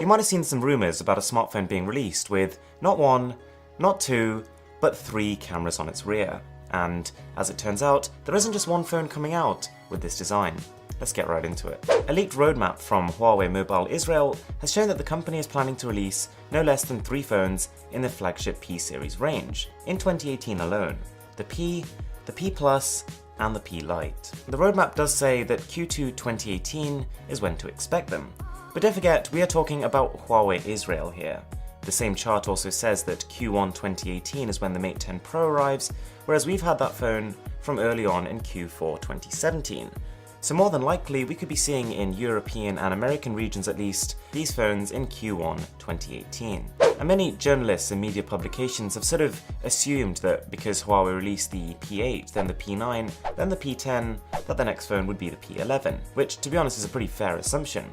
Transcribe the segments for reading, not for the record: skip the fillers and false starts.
You might have seen some rumours about a smartphone being released with not one, not two, but 3 cameras on its rear. And as it turns out, there isn't just one phone coming out with this design. Let's get right into it. A leaked roadmap from Huawei Mobile Israel has shown that the company is planning to release no less than 3 phones in the flagship P series range in 2018 alone. The P, the P Plus, and the P Lite. The roadmap does say that Q2 2018 is when to expect them. But don't forget, we are talking about Huawei Israel here. The same chart also says that Q1 2018 is when the Mate 10 Pro arrives, whereas we've had that phone from early on in Q4 2017. So more than likely, we could be seeing in European and American regions at least, these phones in Q1 2018. And many journalists and media publications have sort of assumed that because Huawei released the P8, then the P9, then the P10, that the next phone would be the P11, which to be honest is a pretty fair assumption.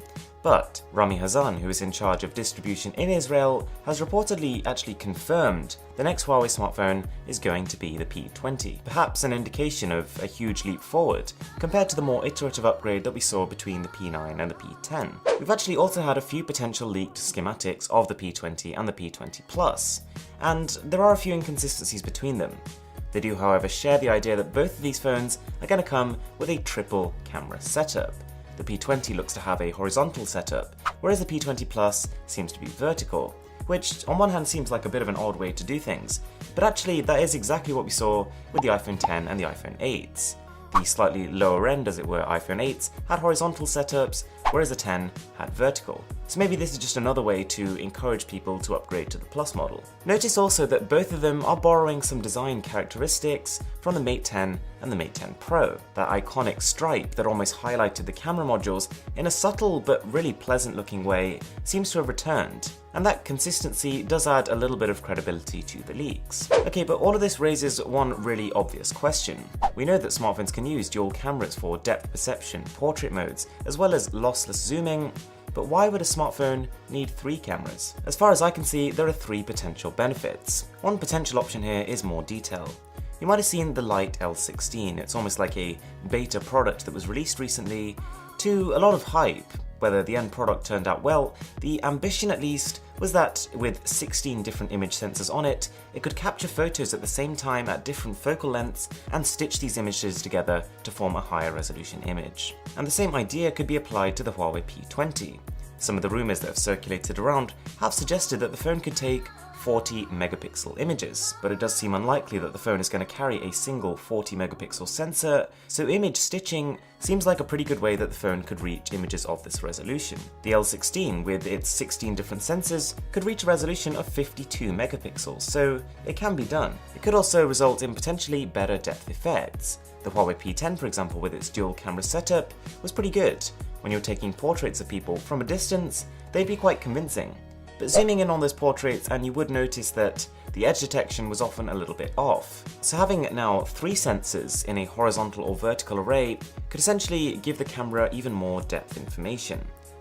But Rami Hassan, who is in charge of distribution in Israel, has reportedly actually confirmed the next Huawei smartphone is going to be the P20, perhaps an indication of a huge leap forward compared to the more iterative upgrade that we saw between the P9 and the P10. We've actually also had a few potential leaked schematics of the P20 and the P20 Plus, and there are a few inconsistencies between them. They do, however, share the idea that both of these phones are going to come with a triple camera setup. The P20 looks to have a horizontal setup, whereas the P20 Plus seems to be vertical, which on one hand seems like a bit of an odd way to do things, but actually that is exactly what we saw with the iPhone X and the iPhone 8s. The slightly lower end, as it were, iPhone 8s had horizontal setups, whereas the 10 had vertical. So maybe this is just another way to encourage people to upgrade to the Plus model. Notice also that both of them are borrowing some design characteristics from the Mate 10 and the Mate 10 Pro. That iconic stripe that almost highlighted the camera modules in a subtle but really pleasant looking way seems to have returned. And that consistency does add a little bit of credibility to the leaks. Okay, but all of this raises one really obvious question. We know that smartphones can use dual cameras for depth perception, portrait modes, as well as lossless zooming, but why would a smartphone need 3 cameras? As far as I can see, there are 3 potential benefits. One potential option here is more detail. You might have seen the Lite L16, it's almost like a beta product that was released recently, to a lot of hype. Whether the end product turned out well, the ambition at least was that with 16 different image sensors on it, it could capture photos at the same time at different focal lengths and stitch these images together to form a higher resolution image. And the same idea could be applied to the Huawei P20. Some of the rumours that have circulated around have suggested that the phone could take 40 megapixel images, but it does seem unlikely that the phone is going to carry a single 40 megapixel sensor, so image stitching seems like a pretty good way that the phone could reach images of this resolution. The L16, with its 16 different sensors, could reach a resolution of 52 megapixels, so it can be done. It could also result in potentially better depth effects. The Huawei P10, for example, with its dual camera setup, was pretty good. When you're taking portraits of people from a distance, they'd be quite convincing. But zooming in on those portraits, and you would notice that the edge detection was often a little bit off. So having now 3 sensors in a horizontal or vertical array could essentially give the camera even more depth information,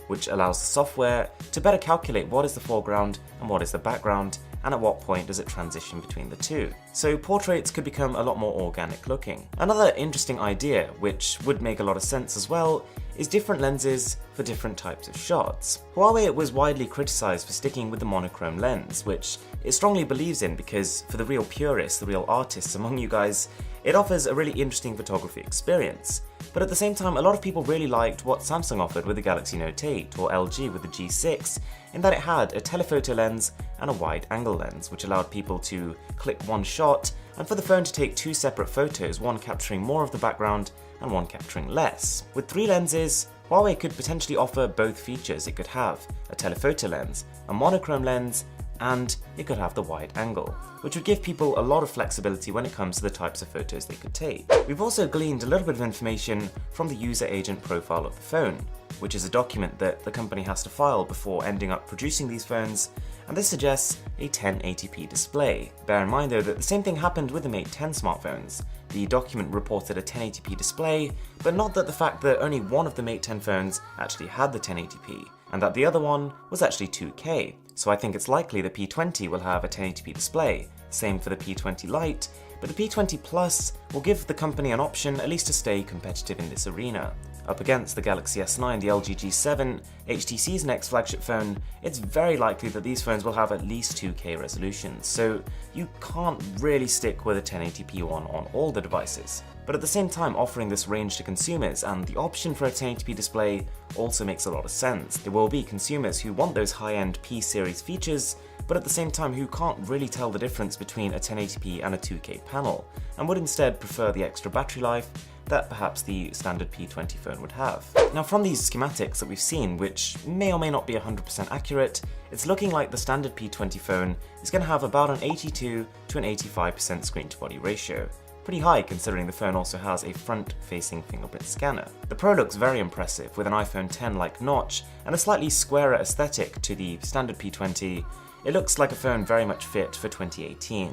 which allows the software to better calculate what is the foreground and what is the background, and at what point does it transition between the two. So portraits could become a lot more organic looking. Another interesting idea, which would make a lot of sense as well, is different lenses for different types of shots. Huawei was widely criticized for sticking with the monochrome lens, which it strongly believes in because for the real purists, the real artists among you guys, it offers a really interesting photography experience. But at the same time, a lot of people really liked what Samsung offered with the Galaxy Note 8 or LG with the G6, in that it had a telephoto lens and a wide angle lens, which allowed people to click one shot and for the phone to take 2 separate photos, one capturing more of the background and one capturing less. With 3 lenses, Huawei could potentially offer both features. It could have a telephoto lens, a monochrome lens, and it could have the wide angle, which would give people a lot of flexibility when it comes to the types of photos they could take. We've also gleaned a little bit of information from the user agent profile of the phone, which is a document that the company has to file before ending up producing these phones, and this suggests a 1080p display. Bear in mind though that the same thing happened with the Mate 10 smartphones. The document reported a 1080p display, but not that the fact that only one of the Mate 10 phones actually had the 1080p, and that the other one was actually 2K. So I think it's likely the P20 will have a 1080p display, same for the P20 Lite, but the P20 Plus will give the company an option at least to stay competitive in this arena. Up against the Galaxy S9, the LG G7, HTC's next flagship phone, it's very likely that these phones will have at least 2K resolutions, so you can't really stick with a 1080p one on all the devices. But at the same time, offering this range to consumers and the option for a 1080p display also makes a lot of sense. There will be consumers who want those high-end P-series features, but at the same time who can't really tell the difference between a 1080p and a 2K panel, and would instead prefer the extra battery life that perhaps the standard P20 phone would have. Now, from these schematics that we've seen, which may or may not be 100% accurate, it's looking like the standard P20 phone is going to have about an 82 to an 85% screen-to-body ratio. Pretty high considering the phone also has a front-facing fingerprint scanner. The Pro looks very impressive with an iPhone X-like notch and a slightly squarer aesthetic to the standard P20. It looks like a phone very much fit for 2018.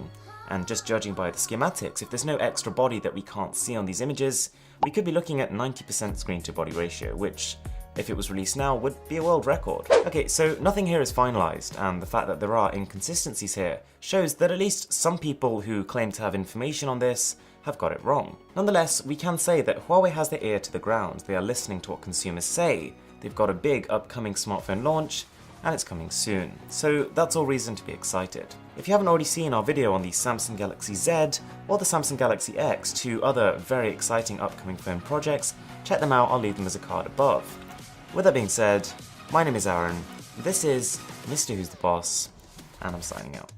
And just judging by the schematics, if there's no extra body that we can't see on these images, we could be looking at 90% screen-to-body ratio, which, if it was released now, would be a world record. Okay, so nothing here is finalized, and the fact that there are inconsistencies here shows that at least some people who claim to have information on this have got it wrong. Nonetheless, we can say that Huawei has their ear to the ground. They are listening to what consumers say. They've got a big upcoming smartphone launch, and it's coming soon. So that's all reason to be excited. If you haven't already seen our video on the Samsung Galaxy Z or the Samsung Galaxy X, two other very exciting upcoming phone projects, check them out, I'll leave them as a card above. With that being said, my name is Aaron, this is Mr. Who's the Boss, and I'm signing out.